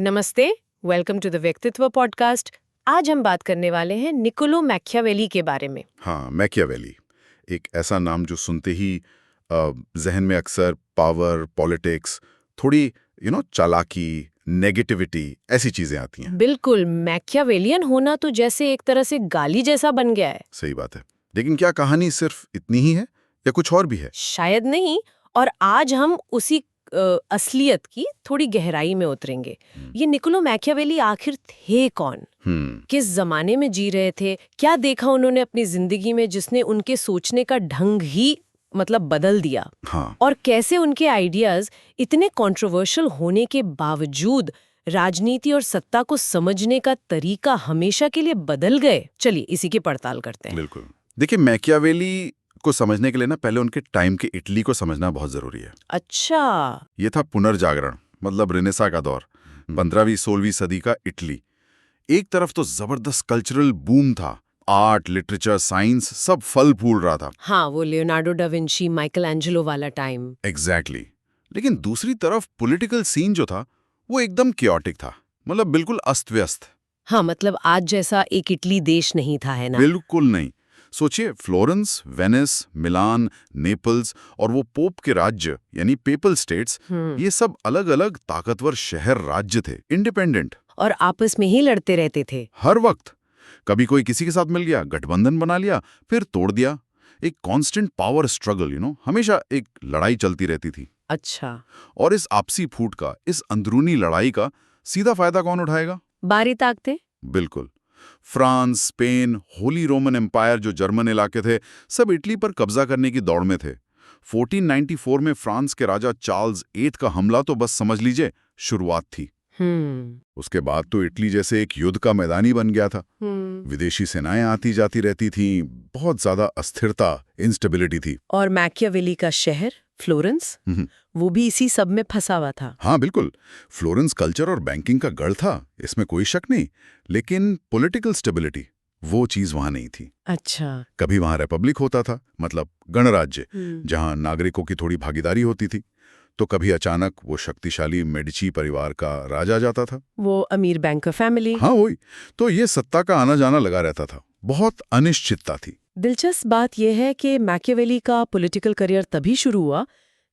नमस्ते, welcome to the व्यक्तित्व podcast. आज हम बात करने वाले हैं निकोलो मैकियावेली के बारे में। हाँ, मैकियावेली एक ऐसा नाम जो सुनते ही जहन में अक्सर पावर, पॉलिटिक्स, थोड़ी चालाकी, नेगेटिविटी ऐसी चीजें आती हैं। बिल्कुल, मैकियावेलियन होना तो जैसे एक तरह से गाली जैसा बन गया है। सही बात है। लेकिन क्या कहानी सिर्फ इतनी ही है या कुछ और भी है? शायद नहीं, और आज हम उसी असलियत की थोड़ी गहराई में उतरेंगे। ये निकोलो मैकियावेली आखिर थे कौन? किस जमाने में जी रहे थे? क्या देखा उन्होंने अपनी जिंदगी में जिसने उनके सोचने का ढंग ही बदल दिया? हाँ। और कैसे उनके आइडियाज इतने कंट्रोवर्शियल होने के बावजूद राजनीति और सत्ता को समझने का तरीका हमेशा के लिए बदल गए? चलिए इसी की पड़ताल करते हैं। बिल्कुल। देखिए, मैकियावेली को समझने के लिए ना पहले उनके टाइम के इटली को समझना बहुत जरूरी है। अच्छा। ये था पुनर्जागरण, मतलब रेनेसा का दौर, 15वीं-16वीं सदी का इटली। एक तरफ तो जबरदस्त कल्चरल बूम था, आर्ट, लिटरेचर, साइंस सब फल फूल रहा था। हाँ, वो Leonardo da Vinci, Michael Angelo वाला टाइम। एग्जैक्टली। लेकिन दूसरी तरफ पॉलिटिकल सीन जो था वो एकदम क्योटिक था, मतलब बिल्कुल अस्त व्यस्त। हाँ, मतलब आज जैसा एक इटली देश नहीं था, है ना? बिल्कुल नहीं। सोचिए, फ्लोरेंस, वेनिस, मिलान, नेपल्स और वो पोप के राज्य यानी पेपल स्टेट्स, ये सब अलग अलग ताकतवर शहर राज्य थे, इंडिपेंडेंट, और आपस में ही लड़ते रहते थे। हर वक्त। कभी कोई किसी के साथ मिल गया, गठबंधन बना लिया, फिर तोड़ दिया। एक कांस्टेंट पावर स्ट्रगल, हमेशा एक लड़ाई चलती रहती थी। अच्छा। और इस आपसी फूट का, इस अंदरूनी लड़ाई का सीधा फायदा कौन उठाएगा? बारी ताकते। बिल्कुल। France, Spain, Holy Roman Empire जो जर्मन इलाके थे, सब इटली पर कब्जा करने की दौड़ में थे। 1494 में फ्रांस के राजा चार्ल्स 8 का हमला तो बस समझ लीजिए शुरुआत थी। उसके बाद तो इटली जैसे एक युद्ध का मैदान ही बन गया था। विदेशी सेनाएं आती जाती रहती थीं, बहुत ज्यादा अस्थिरता, इंस्टेबिलिटी थी। और मैकियावेली का शहर फ्लोरेंस, वो भी इसी सब में फंसा हुआ था। हाँ बिल्कुल। फ्लोरेंस कल्चर और बैंकिंग का गढ़ था, इसमें कोई शक नहीं। लेकिन पॉलिटिकल स्टेबिलिटी, वो चीज वहां नहीं थी। अच्छा। कभी वहां रिपब्लिक होता था, मतलब गणराज्य, जहां नागरिकों की थोड़ी भागीदारी होती थी, तो कभी अचानक वो शक्तिशाली मेडिची परिवार का राजा आ जाता था, वो अमीर बैंकर फैमिली। हाँ वही। तो ये सत्ता का आना जाना लगा रहता था, बहुत अनिश्चितता थी। दिलचस्प बात यह है कि मैकियावेली का पॉलिटिकल करियर तभी शुरू हुआ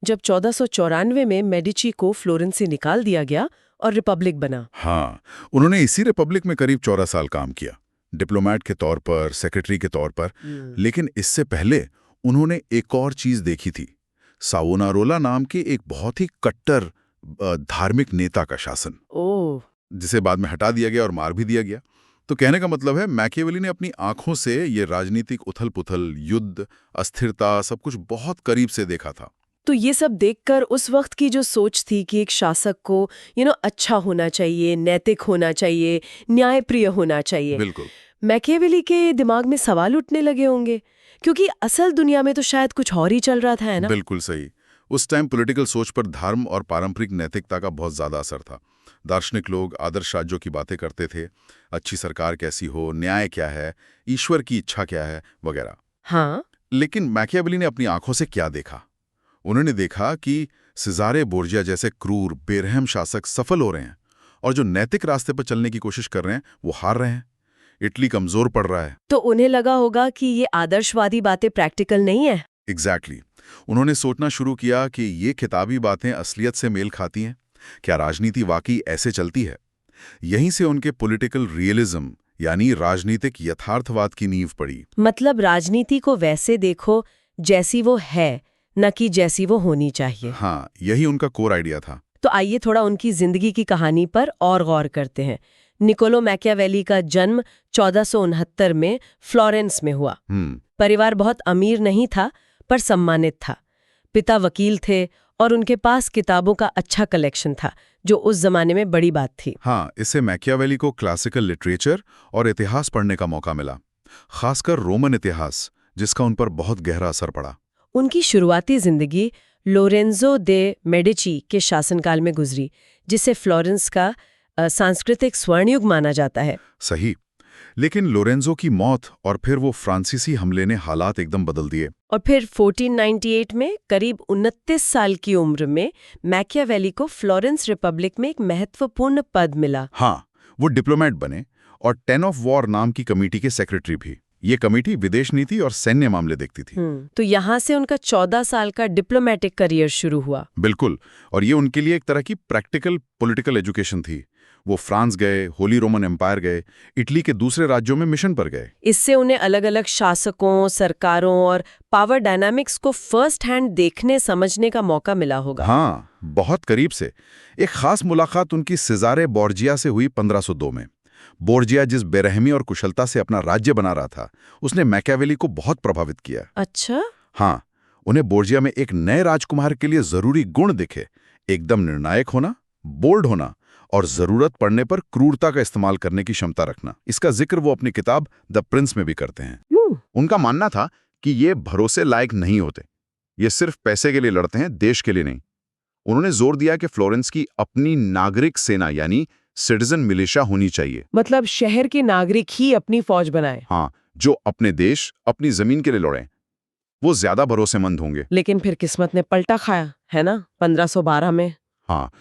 जब 1494 में मेडिची को फ्लोरेंस से निकाल दिया गया और रिपब्लिक बना। हाँ, उन्होंने इसी रिपब्लिक में करीब 14 साल काम किया, डिप्लोमेट के तौर पर, सेक्रेटरी के तौर पर। लेकिन इससे पहले उन्होंने एक और चीज देखी थी, सावोनारोला नाम के एक बहुत ही कट्टर धार्मिक नेता का शासन, जिसे बाद में हटा दिया गया और मार भी दिया गया। तो कहने का मतलब है, मैकियावेली ने अपनी आंखों से ये राजनीतिक उथल-पुथल, युद्ध, अस्थिरता सब कुछ बहुत करीब से देखा था। तो ये सब देखकर उस वक्त की जो सोच थी कि एक शासक को अच्छा होना चाहिए, नैतिक होना चाहिए, न्यायप्रिय होना चाहिए, बिल्कुल, मैकियावेली के दिमाग में सवाल उठने लगे होंगे, क्योंकि असल दुनिया में तो शायद कुछ और ही चल रहा था, है ना? बिल्कुल सही। उस टाइम पॉलिटिकल सोच पर धर्म और पारंपरिक नैतिकता का बहुत ज्यादा असर था। दार्शनिक लोग आदर्श राज्यों की बातें करते थे, अच्छी सरकार कैसी हो, न्याय क्या है, ईश्वर की इच्छा क्या है, वगैरह। हाँ। लेकिन मैकियावेली ने अपनी आंखों से क्या देखा? उन्होंने देखा कि सिजारे बोर्जिया जैसे क्रूर, बेरहम शासक सफल हो रहे हैं, और जो नैतिक रास्ते पर चलने की कोशिश कर रहे हैं वो हार रहे हैं। इटली कमजोर पड़ रहा है। तो उन्हें लगा होगा कि ये आदर्शवादी बातें प्रैक्टिकल नहीं है। एग्जैक्टली। उन्होंने सोचना शुरू किया कि ये किताबी बातें असलियत से मेल खाती हैं, क्या राजनीति वाकई ऐसे चलती है? यहीं से उनके पॉलिटिकल रियलिज्म यानी राजनीतिक यथार्थवाद की नींव पड़ी। मतलब राजनीति को वैसे देखो जैसी वो है, न कि जैसी वो होनी चाहिए। हाँ, यही उनका कोर आइडिया था। तो आइए थोड़ा उनकी जिंदगी की कहानी पर और गौर करते हैं। निकोलो मैकियावेली का जन्म 1469 में फ्लोरेंस में हुआ। परिवार बहुत अमीर नहीं था, पर सम्मानित था। पिता वकील थे और उनके पास किताबों का अच्छा कलेक्शन था, जो उस जमाने में बड़ी बात थी। हाँ, इससे मैकियावेली को क्लासिकल लिटरेचर और इतिहास पढ़ने का मौका मिला, खासकर रोमन इतिहास, जिसका उन पर बहुत गहरा असर पड़ा। उनकी शुरुआती जिंदगी लोरेंजो दे मेडिची के शासनकाल में गुजरी, जिसे फ्लोरेंस का सांस्कृतिक स्वर्णयुग माना जाता है। सही। लेकिन लोरेंजो की मौत और फिर वो फ्रांसीसी हमले ने हालात एकदम बदल दिए। और फिर 1498 में करीब 29 साल की उम्र में मैकियावेली को फ्लोरेंस रिपब्लिक में एक महत्वपूर्ण पद मिला। हाँ, वो डिप्लोमेट बने और 10 ऑफ वॉर नाम की कमेटी के सेक्रेटरी भी। ये कमेटी विदेश नीति और सैन्य मामले देखती थी। तो यहाँ से उनका 14 साल का डिप्लोमेटिक करियर शुरू हुआ। बिल्कुल, और ये उनके लिए एक तरह की प्रैक्टिकल पॉलिटिकल एजुकेशन थी। वो फ्रांस गए, होली रोमन एम्पायर गए, इटली के दूसरे राज्यों में मिशन पर गए। इससे उन्हें अलग अलग शासकों, सरकारों और पावर डायनामिक्स को फर्स्ट हैंड देखने समझने का मौका मिला होगा। हाँ, बहुत करीब से। एक खास मुलाकात उनकी सिजारे बोर्जिया से हुई 1502 में। बोर्जिया जिस बेरहमी और कुशलता से अपना राज्य बना रहा था, उसने मैकियावेली को बहुत प्रभावित किया। अच्छा? हाँ, उन्हें बोर्जिया में एक नए राजकुमार के लिए जरूरी गुण दिखे। एकदम निर्णायक होना, बोल्ड होना और जरूरत पड़ने पर क्रूरता का इस्तेमाल करने की क्षमता रखना। इसका जिक्र वो अपनी किताब द प्रिंस में भी करते हैं। उनका मानना था कि ये भरोसे लायक नहीं होते, ये सिर्फ पैसे के लिए लड़ते हैं, देश के लिए नहीं। उन्होंने जोर दिया कि फ्लोरेंस की अपनी नागरिक सेना यानी सिटीजन मिलिशिया होनी चाहिए। मतलब शहर के नागरिक ही अपनी फौज बनाए। हाँ, जो अपने देश, अपनी जमीन के लिए लड़ें, वो ज्यादा भरोसेमंद होंगे। लेकिन फिर किस्मत ने पलटा खाया, है ना, 1512 में। हाँ,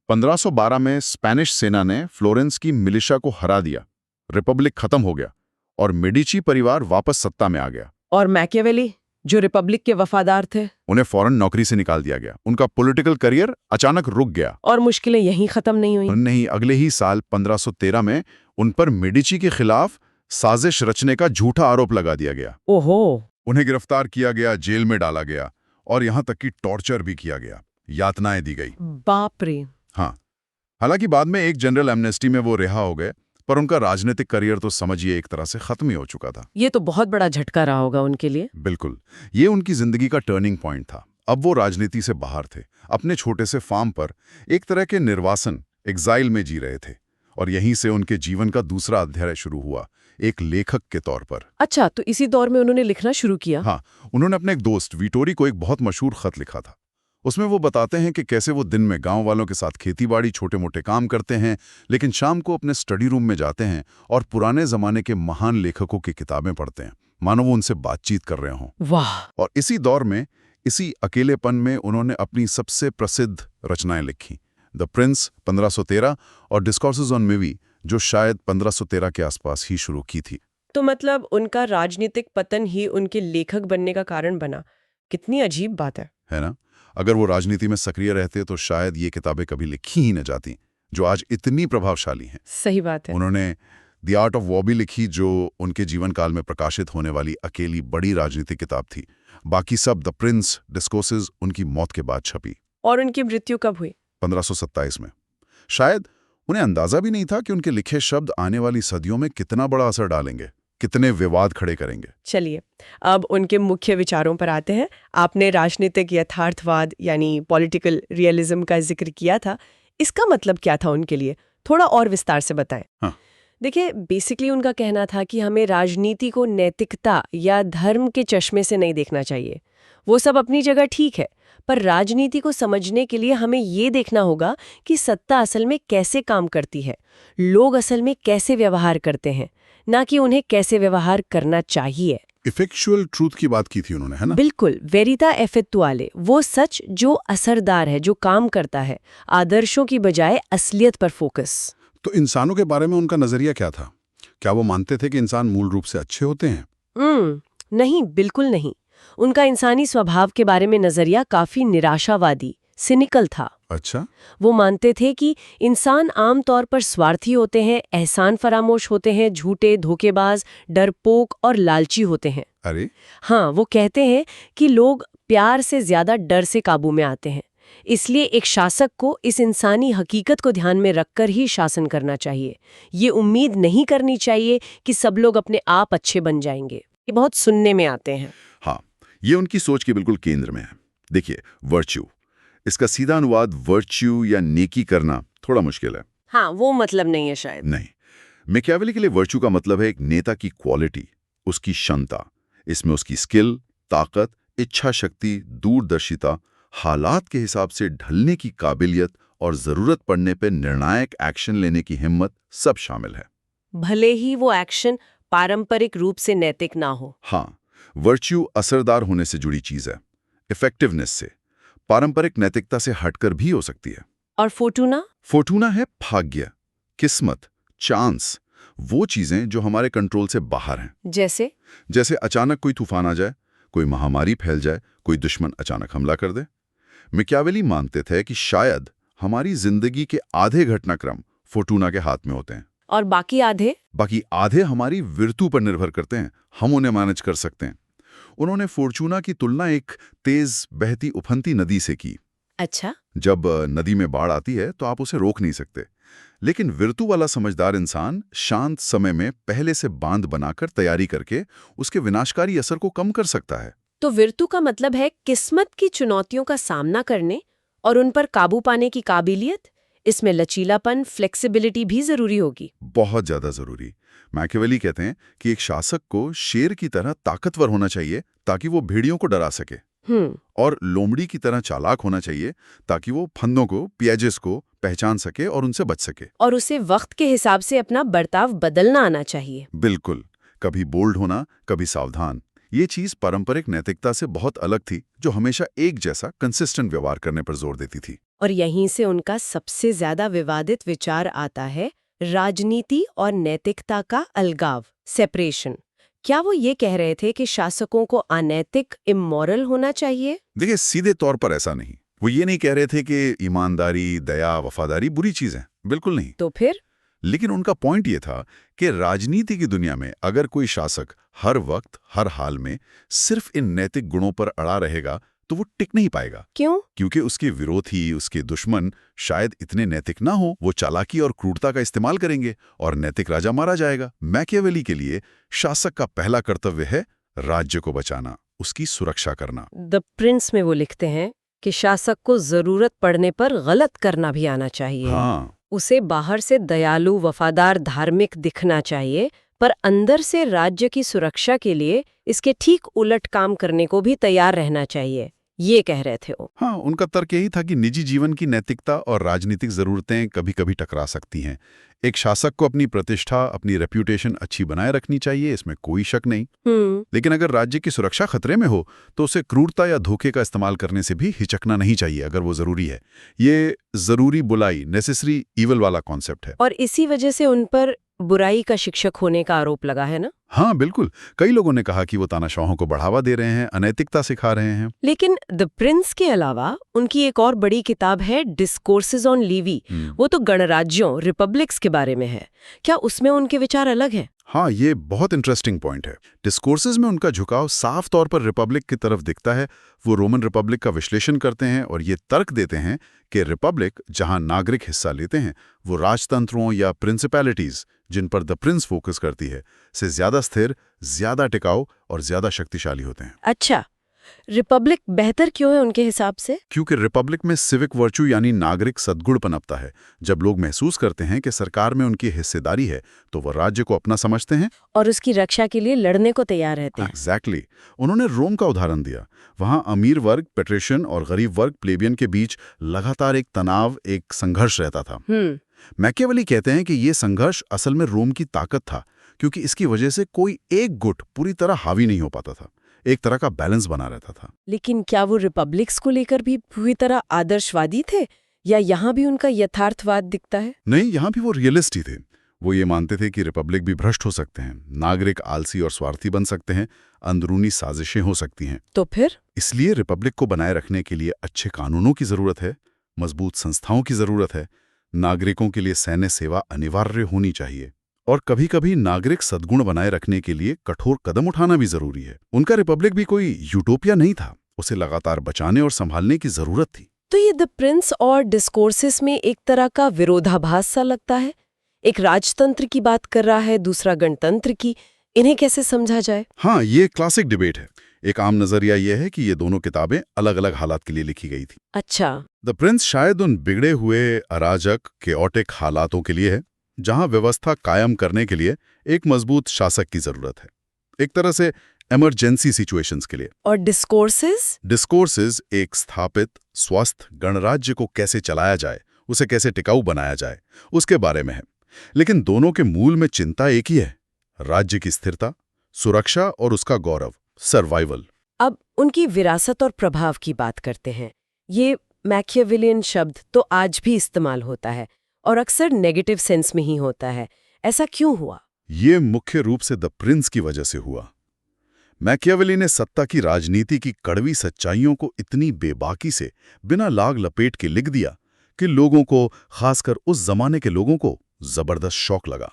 1512 में स्पेनिश सेना ने फ्लोरेंस की मिलिशिया को हरा दिया, रिपब्लिक खत्म हो गया और मेडिची परिवार वापस सत्ता में आ गया। और मैकियावेली, जो रिपब्लिक के वफादार थे, उन्हें फौरन नौकरी से निकाल दिया गया। उनका पॉलिटिकल करियर अचानक रुक गया। और मुश्किलें यहीं खत्म नहीं हुई। नहीं, अगले ही साल 1513 में उन पर मेडिची के खिलाफ साजिश रचने का झूठा आरोप लगा दिया गया। ओहो। उन्हें गिरफ्तार किया गया, जेल में डाला गया और यहां तक कि टॉर्चर भी किया गया, यातनाएं दी गई। बाप रे। हाँ, हालांकि बाद में एक जनरल एमनेस्टी में वो रिहा हो गए, पर उनका राजनीतिक करियर तो समझिए एक तरह से खत्म ही हो चुका था। ये तो बहुत बड़ा झटका रहा होगा उनके लिए। बिल्कुल, ये उनकी जिंदगी का टर्निंग पॉइंट था। अब वो राजनीति से बाहर थे, अपने छोटे से फार्म पर एक तरह के निर्वासन, एग्जाइल में जी रहे थे। और यहीं से उनके जीवन का दूसरा अध्याय शुरू हुआ, एक लेखक के तौर पर। अच्छा, तो इसी दौर में उन्होंने लिखना शुरू किया? हाँ, उन्होंने अपने एक दोस्त विटोरी को एक बहुत मशहूर खत लिखा था। उसमें वो बताते हैं कि कैसे वो दिन में गांव वालों के साथ खेतीबाड़ी, छोटे मोटे काम करते हैं, लेकिन शाम को अपने स्टडी रूम में जाते हैं और पुराने जमाने के महान लेखकों की किताबें पढ़ते हैं, मानो वो उनसे बातचीत कर रहे हों। वाह। और इसी दौर में, इसी अकेलेपन में उन्होंने अपनी सबसे प्रसिद्ध रचनाएं लिखी, द प्रिंस 1513 और डिस्कोर्सेस ऑन मेवी, जो शायद 1513 के आसपास ही शुरू की थी। तो मतलब उनका राजनीतिक पतन ही उनके लेखक बनने का कारण बना। कितनी अजीब बात है ना? अगर वो राजनीति में सक्रिय रहते तो शायद ये किताबें कभी लिखी ही न जाती, जो आज इतनी प्रभावशाली हैं। सही बात है। उन्होंने द आर्ट ऑफ वॉर भी लिखी, जो उनके जीवन काल में प्रकाशित होने वाली अकेली बड़ी राजनीतिक किताब थी। बाकी सब द प्रिंस, डिस्कोर्सेस उनकी मौत के बाद छपी। और उनकी मृत्यु कब हुई? 1527 में। शायद उन्हें अंदाजा भी नहीं था कि उनके लिखे शब्द आने वाली सदियों में कितना बड़ा असर डालेंगे, कितने विवाद खड़े करेंगे। चलिए, अब उनके मुख्य विचारों पर आते हैं। आपने राजनीतिक यथार्थवाद यानी पॉलिटिकल रियलिज्म का जिक्र किया था। इसका मतलब क्या था उनके लिए? थोड़ा और विस्तार से बताएं। हाँ। देखिए, बेसिकली उनका कहना था कि हमें राजनीति को नैतिकता या धर्म के चश्मे से नहीं देखना चाहिए। वो सब अपनी जगह ठीक है, पर राजनीति को समझने के लिए हमें ये देखना होगा कि सत्ता असल में कैसे काम करती है, लोग असल में कैसे व्यवहार करते हैं, ना कि उन्हें कैसे व्यवहार करना चाहिए। इफेक्चुअल ट्रूथ की बात की थी उन्होंने, है ना? बिल्कुल, वेरिटा एफेक्टुआले, वो सच जो असरदार है, जो काम करता है, आदर्शों की बजाय असलियत पर फोकस। तो इंसानों के बारे में उनका नजरिया क्या था? क्या वो मानते थे कि इंसान मूल रूप से अच्छे होते हैं? नहीं, बिल्कुल नहीं। उनका इंसानी स्वभाव के बारे में नजरिया काफी निराशावादी, सिनिकल था। अच्छा। वो मानते थे कि इंसान आमतौर पर स्वार्थी होते हैं, एहसान फरामोश होते हैं, झूठे, धोखेबाज, डरपोक और लालची होते हैं। अरे हाँ, वो कहते हैं कि लोग प्यार से ज्यादा डर से काबू में आते हैं। इसलिए एक शासक को इस इंसानी हकीकत को ध्यान में रखकर ही शासन करना चाहिए। ये उम्मीद नहीं करनी चाहिए कि सब लोग अपने आप अच्छे बन जाएंगे। ये बहुत सुनने में आते हैं। हाँ, ये उनकी सोच के बिल्कुल केंद्र में है। देखिए, वर्च्यू, इसका सीधा अनुवाद वर्च्यू या नेकी करना थोड़ा मुश्किल है। हाँ, वो मतलब नहीं है शायद। नहीं, मैकियावेली के लिए वर्च्यू का मतलब है एक नेता की क्वालिटी, उसकी क्षमता। इसमें उसकी स्किल, ताकत, इच्छा शक्ति, दूरदर्शिता, हालात के हिसाब से ढलने की काबिलियत और जरूरत पड़ने पर निर्णायक एक्शन लेने की हिम्मत सब शामिल है। भले ही वो एक्शन पारंपरिक रूप से नैतिक ना हो। हाँ, वर्च्यू असरदार होने से जुड़ी चीज है, इफेक्टिवनेस से, पारंपरिक नैतिकता से हटकर भी हो सकती है। और फोर्टूना? फोर्टूना है भाग्य, किस्मत, चांस, वो चीजें जो हमारे कंट्रोल से बाहर हैं। जैसे अचानक कोई तूफान आ जाए, कोई महामारी फैल जाए, कोई दुश्मन अचानक हमला कर दे। मैकियावेली मानते थे कि शायद हमारी जिंदगी के आधे घटनाक्रम फोर्टूना के हाथ में होते हैं। और बाकी आधे हमारी विर्तु पर निर्भर करते हैं, हम उन्हें मैनेज कर सकते हैं। उन्होंने फोर्चूना की तुलना एक तेज बहती उफनती नदी से की। अच्छा। जब नदी में बाढ़ आती है तो आप उसे रोक नहीं सकते, लेकिन विर्तु वाला समझदार इंसान शांत समय में पहले से बांध बनाकर तैयारी करके उसके विनाशकारी असर को कम कर सकता है। तो विर्तु का मतलब है किस्मत की चुनौतियों का सामना करने और उन पर काबू पाने की काबिलियत। इसमें लचीलापन, फ्लेक्सिबिलिटी भी जरूरी होगी। बहुत ज्यादा जरूरी। मैकियावेली कहते हैं कि एक शासक को शेर की तरह ताकतवर होना चाहिए ताकि वो भेड़ियों को डरा सके, और लोमड़ी की तरह चालाक होना चाहिए ताकि वो फंदों को, पियाजेस को पहचान सके और उनसे बच सके। और उसे वक्त के हिसाब से अपना बर्ताव बदलना आना चाहिए। बिल्कुल, कभी बोल्ड होना, कभी सावधान। ये चीज पारंपरिक नैतिकता से बहुत अलग थी, जो हमेशा एक जैसा कंसिस्टेंट व्यवहार करने पर जोर देती थी। और यहीं से उनका सबसे ज्यादा विवादित विचार आता है, राजनीति और नैतिकता का अलगाव, सेपरेशन। क्या वो ये कह रहे थे कि शासकों को अनैतिक, इमोरल होना चाहिए? देखिए, सीधे तौर पर ऐसा नहीं। वो ये नहीं कह रहे थे कि ईमानदारी, दया, वफादारी बुरी चीजें, बिल्कुल नहीं। तो फिर? लेकिन उनका पॉइंट ये था कि राजनीति की दुनिया में अगर कोई शासक हर वक्त, हर हाल में सिर्फ इन नैतिक गुणों पर अड़ा रहेगा तो वो टिक नहीं पाएगा। क्यों? क्योंकि उसके विरोधी, उसके दुश्मन शायद इतने नैतिक ना हो, वो चालाकी और क्रूरता का इस्तेमाल करेंगे और नैतिक राजा मारा जाएगा। मैकियावेली के लिए शासक का पहला कर्तव्य है राज्य को बचाना, उसकी सुरक्षा करना। द प्रिंस में वो लिखते हैं कि शासक को जरूरत पड़ने पर गलत करना भी आना चाहिए। हाँ। उसे बाहर से दयालु, वफादार, धार्मिक दिखना चाहिए, पर अंदर से राज्य की सुरक्षा के लिए इसके ठीक उलट काम करने को भी तैयार रहना चाहिए, ये कह रहे थे वो। हाँ, उनका तर्क यही था कि निजी जीवन की नैतिकता और राजनीतिक जरूरतें कभी कभी टकरा सकती हैं। एक शासक को अपनी प्रतिष्ठा, अपनी रेप्यूटेशन अच्छी बनाए रखनी चाहिए, इसमें कोई शक नहीं। लेकिन अगर राज्य की सुरक्षा खतरे में हो तो उसे क्रूरता या धोखे का इस्तेमाल करने से भी हिचकना नहीं चाहिए अगर वो जरूरी है। ये जरूरी बुलाई, नेसेसरी ईवल वाला कॉन्सेप्ट है। और इसी वजह से उन पर बुराई का शिक्षक होने का आरोप लगा है ना? हाँ बिल्कुल, कई लोगों ने कहा कि वो तानाशाहों को बढ़ावा दे रहे हैं, अनैतिकता सिखा रहे हैं। लेकिन द प्रिंस के अलावा उनकी एक और बड़ी किताब है डिस्कोर्सेज ऑन लीवी। वो तो गणराज्यों, रिपब्लिक्स के बारे में है। क्या उसमें उनके विचार अलग हैं? हाँ, ये बहुत इंटरेस्टिंग पॉइंट है। डिस्कोर्सेज में उनका झुकाव साफ तौर पर रिपब्लिक की तरफ दिखता है। वो रोमन रिपब्लिक का विश्लेषण करते हैं और ये तर्क देते हैं कि रिपब्लिक, जहां नागरिक हिस्सा लेते हैं, वो राजतंत्रों या प्रिंसिपैलिटीज, जिन पर द प्रिंस फोकस करती है, से ज्यादा स्थिर, ज्यादा टिकाऊ और ज्यादा शक्तिशाली होते हैं। अच्छा, रिपब्लिक बेहतर क्यों है उनके हिसाब से? क्योंकि रिपब्लिक में सिविक वर्च्यू यानी नागरिक सद्गुण पनपता है। जब लोग महसूस करते हैं कि सरकार में उनकी हिस्सेदारी है तो वो राज्य को अपना समझते हैं और उसकी रक्षा के लिए लड़ने को तैयार रहते हैं। एग्जैक्टली। उन्होंने रोम का उदाहरण दिया। वहां अमीर वर्ग, पेट्रिशियन और गरीब वर्ग, प्लेबियन के बीच लगातार एक तनाव, एक संघर्ष रहता था। मैकियावेली कहते हैं कि ये संघर्ष असल में रोम की ताकत था, क्योंकि इसकी वजह से कोई एक गुट पूरी तरह हावी नहीं हो पाता था, एक तरह का बैलेंस बना रहता था। लेकिन क्या वो रिपब्लिक्स को लेकर भी पूरी तरह आदर्शवादी थे, या यहाँ भी उनका यथार्थवाद दिखता है? नहीं, यहाँ भी वो रियलिस्ट ही थे। वो ये मानते थे कि रिपब्लिक भी भ्रष्ट हो सकते हैं, नागरिक आलसी और स्वार्थी बन सकते हैं, अंदरूनी साजिशें हो सकती हैं। तो फिर? इसलिए रिपब्लिक को बनाए रखने के लिए अच्छे कानूनों की जरूरत है, मजबूत संस्थाओं की जरूरत है, नागरिकों के लिए सैन्य सेवा अनिवार्य होनी चाहिए, और कभी कभी नागरिक सद्गुण बनाए रखने के लिए कठोर कदम उठाना भी जरूरी है। उनका रिपब्लिक भी कोई यूटोपिया नहीं था, उसे लगातार बचाने और संभालने की जरूरत थी। तो ये द प्रिंस और डिस्कोर्सेस में एक तरह का विरोधाभास सा लगता है। एक राजतंत्र की बात कर रहा है, दूसरा गणतंत्र की। इन्हें कैसे समझा जाए? हाँ, ये क्लासिक डिबेट है। एक आम नजरिया यह है कि ये दोनों किताबें अलग अलग हालात के लिए लिखी गई थी। अच्छा। द प्रिंस शायद उन बिगड़े हुए, अराजक, केओटिक हालातों के लिए है जहां व्यवस्था कायम करने के लिए एक मजबूत शासक की जरूरत है, एक तरह से इमरजेंसी सिचुएशंस के लिए। और डिस्कोर्सेस? डिस्कोर्सेस एक स्थापित, स्वस्थ गणराज्य को कैसे चलाया जाए, उसे कैसे टिकाऊ बनाया जाए, उसके बारे में है। लेकिन दोनों के मूल में चिंता एक ही है, राज्य की स्थिरता, सुरक्षा और उसका गौरव, सर्वाइवल। अब उनकी विरासत और प्रभाव की बात करते हैं। ये मैकियावेलियन शब्द तो आज भी इस्तेमाल होता है और अक्सर नेगेटिव सेंस में ही होता है। ऐसा क्यों हुआ? ये मुख्य रूप से द प्रिंस की वजह से हुआ। मैकियावेली ने सत्ता की राजनीति की कड़वी सच्चाइयों को इतनी बेबाकी से बिना लाग लपेट के लिख दिया कि लोगों को, खासकर उस जमाने के लोगों को, जबरदस्त शौक लगा।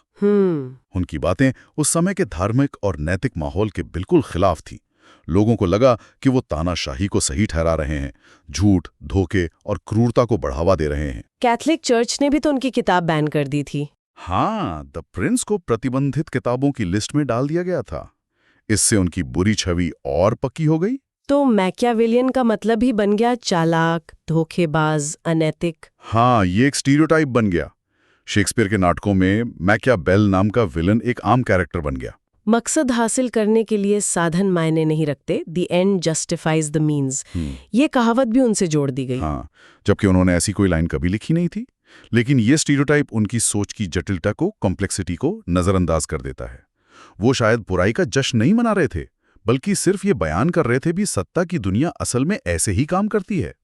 उनकी बातें उस समय के धार्मिक और नैतिक माहौल के बिल्कुल खिलाफ थी। लोगों को लगा कि वो तानाशाही को सही ठहरा रहे हैं, झूठ, धोखे और क्रूरता को बढ़ावा दे रहे हैं। कैथलिक चर्च ने भी तो उनकी किताब बैन कर दी थी। हाँ, द प्रिंस को प्रतिबंधित किताबों की लिस्ट में डाल दिया गया था। इससे उनकी बुरी छवि और पक्की हो गई। तो मैकियावेलियन का मतलब ही बन गया चालाक, धोखेबाज, अनैतिक। हाँ, ये एक स्टीरियोटाइप बन गया। शेक्सपियर के नाटकों में मैकियाबेल नाम का विलन एक आम कैरेक्टर बन गया। मकसद हासिल करने के लिए साधन मायने नहीं रखते, the end justifies the means. ये कहावत भी उनसे जोड़ दी गई। हाँ, जबकि उन्होंने ऐसी कोई लाइन कभी लिखी नहीं थी। लेकिन ये स्टीरियोटाइप उनकी सोच की जटिलता को, कॉम्प्लेक्सिटी को नजरअंदाज कर देता है। वो शायद बुराई का जश्न नहीं मना रहे थे, बल्कि सिर्फ ये बयान कर रहे थे भी सत्ता की दुनिया असल में ऐसे ही काम करती है।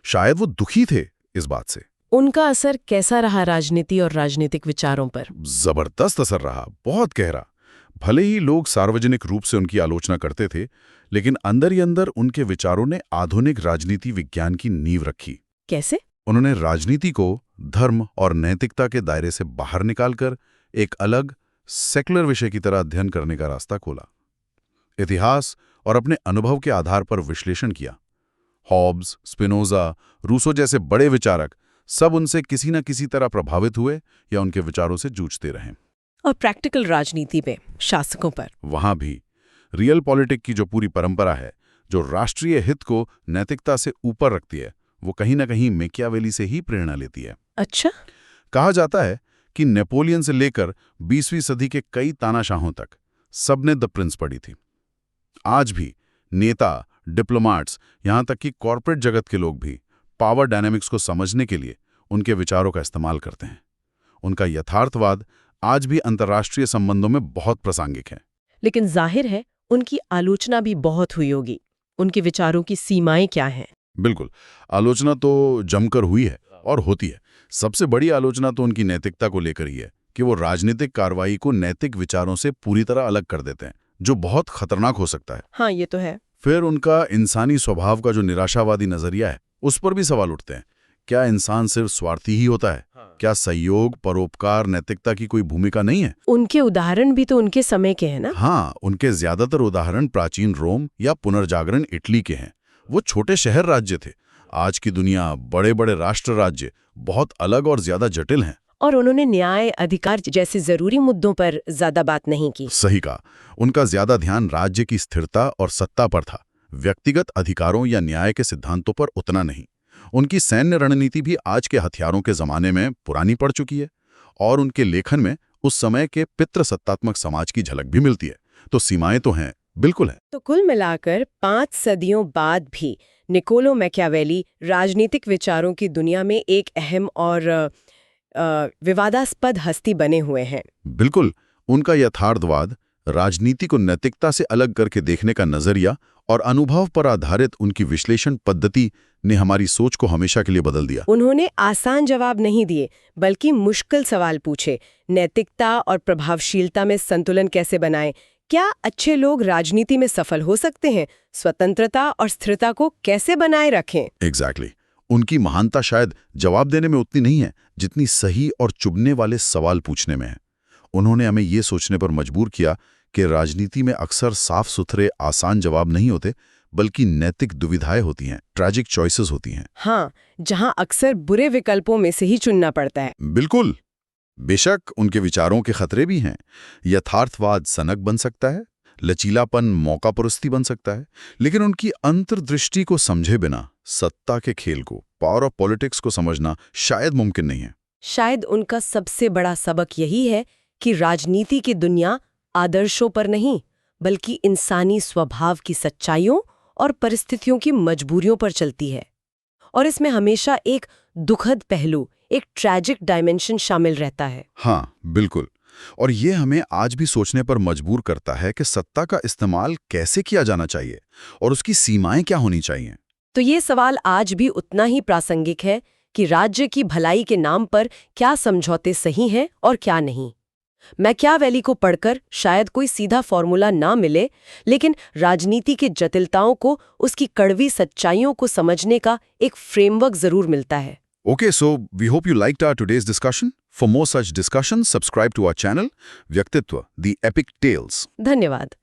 शायद वो दुखी थे इस बात से। उनका असर कैसा रहा राजनीति और राजनीतिक विचारों पर? जबरदस्त असर रहा, बहुत गहरा। भले ही लोग सार्वजनिक रूप से उनकी आलोचना करते थे, लेकिन अंदर ही अंदर उनके विचारों ने आधुनिक राजनीति विज्ञान की नींव रखी। कैसे? उन्होंने राजनीति को धर्म और नैतिकता के दायरे से बाहर निकालकर एक अलग सेकुलर विषय की तरह अध्ययन करने का रास्ता खोला। इतिहास और अपने अनुभव के आधार पर विश्लेषण किया। हॉब्स, स्पिनोजा, रूसो जैसे बड़े विचारक सब उनसे किसी न किसी तरह प्रभावित हुए या उनके विचारों से जूझते रहे। और प्रैक्टिकल राजनीति में शासकों पर वहां भी रियल पॉलिटिक की जो पूरी परंपरा है, जो राष्ट्रीय हित को नैतिकता से ऊपर रखती है, वो कहीं न कहीं मैकियावेली से ही प्रेरणा लेती है। अच्छा। कहा जाता है कि नेपोलियन से लेकर 20वीं सदी के कई तानाशाहों तक सबने द प्रिंस पढ़ी थी। आज भी नेता, डिप्लोमेट्स, यहां तक कि कॉर्पोरेट जगत के लोग भी पावर डायनामिक्स को समझने के लिए उनके विचारों का इस्तेमाल करते हैं। उनका यथार्थवाद आज भी अंतर्राष्ट्रीय संबंधों में बहुत प्रासंगिक है। लेकिन जाहिर है उनकी आलोचना भी बहुत हुई होगी। उनके विचारों की सीमाएं क्या हैं? बिल्कुल, आलोचना तो जमकर हुई है और होती है। सबसे बड़ी आलोचना तो उनकी नैतिकता को लेकर ही है कि वो राजनीतिक कार्रवाई को नैतिक विचारों से पूरी तरह अलग कर देते हैं, जो बहुत खतरनाक हो सकता है। हाँ, ये तो है। फिर उनका इंसानी स्वभाव का जो निराशावादी नजरिया है, उस पर भी सवाल उठते हैं। क्या इंसान सिर्फ स्वार्थी ही होता है? क्या सहयोग, परोपकार, नैतिकता की कोई भूमिका नहीं है? उनके उदाहरण भी तो उनके समय के हैं ना? हाँ, उनके ज्यादातर उदाहरण प्राचीन रोम या पुनर्जागरण इटली के हैं। वो छोटे शहर राज्य थे। आज की दुनिया, बड़े बड़े राष्ट्र राज्य बहुत अलग और ज्यादा जटिल हैं। और उन्होंने न्याय, अधिकार जैसे जरूरी मुद्दों पर ज्यादा बात नहीं की। सही कहा। उनका ज्यादा ध्यान राज्य की स्थिरता और सत्ता पर था, व्यक्तिगत अधिकारों या न्याय के सिद्धांतों पर उतना नहीं। उनकी सैन्य रणनीति भी आज के हथियारों के जमाने में पुरानी पड़ चुकी है और उनके लेखन में उस समय के पितृसत्तात्मक समाज की झलक भी मिलती है। तो सीमाएं तो हैं, बिल्कुल है। तो कुल मिलाकर 5 सदियों बाद भी निकोलो मैकियावेली राजनीतिक विचारों की दुनिया में एक अहम और विवादास्पद हस्ती बने हुए हैं। बिल्कुल, उनका यथार्थवाद, राजनीति को नैतिकता से अलग करके देखने का नजरिया और अनुभव पर आधारित उनकी विश्लेषण पद्धति ने हमारी सोच को हमेशा के लिए बदल दिया। उन्होंने आसान जवाब नहीं दिए, बल्कि मुश्किल सवाल पूछे। नैतिकता और प्रभावशीलता में संतुलन कैसे बनाएं? क्या अच्छे लोग राजनीति में सफल हो सकते हैं? स्वतंत्रता और स्थिरता को कैसे बनाए रखें? एग्जैक्टली। उनकी महानता शायद जवाब देने में उतनी नहीं है जितनी सही और चुभने वाले सवाल पूछने में है। उन्होंने हमें ये सोचने पर मजबूर किया कि राजनीति में अक्सर साफ सुथरे आसान जवाब नहीं होते, बल्कि नैतिक दुविधाएं होती हैं, ट्रैजिक चॉइसेस होती हैं। हाँ, जहां अक्सर बुरे विकल्पों में से ही चुनना पड़ता है। बिल्कुल। बेशक उनके विचारों के खतरे भी हैं। यथार्थवाद सनक बन सकता है, लचीलापन मौकापरस्ती बन सकता है, लेकिन उनकी अंतर्दृष्टि को समझे बिना सत्ता के खेल को, पावर ऑफ पॉलिटिक्स को समझना शायद मुमकिन नहीं है। शायद उनका सबसे बड़ा सबक यही है कि राजनीति की दुनिया आदर्शों पर नहीं, बल्कि इंसानी स्वभाव की सच्चाइयों और परिस्थितियों की मजबूरियों पर चलती है। और इसमें हमेशा एक दुखद पहलू, एक ट्रैजिक डायमेंशन शामिल रहता है। हाँ, बिल्कुल। और ये हमें आज भी सोचने पर मजबूर करता है कि सत्ता का इस्तेमाल कैसे किया जाना चाहिए और उसकी सीमाएं क्या होनी चाहिए। तो ये सवाल आज भी उतना ही प्रासंगिक है कि राज्य की भलाई के नाम पर क्या समझौते सही हैं और क्या नहीं। मैकियावेली को पढ़कर शायद कोई सीधा फॉर्मूला ना मिले, लेकिन राजनीति की जटिलताओं को, उसकी कड़वी सच्चाइयों को समझने का एक फ्रेमवर्क जरूर मिलता है। Okay, so we hope you liked our today's discussion. For more such discussions, subscribe to our channel, Vyaktitva, the Epic Tales. धन्यवाद।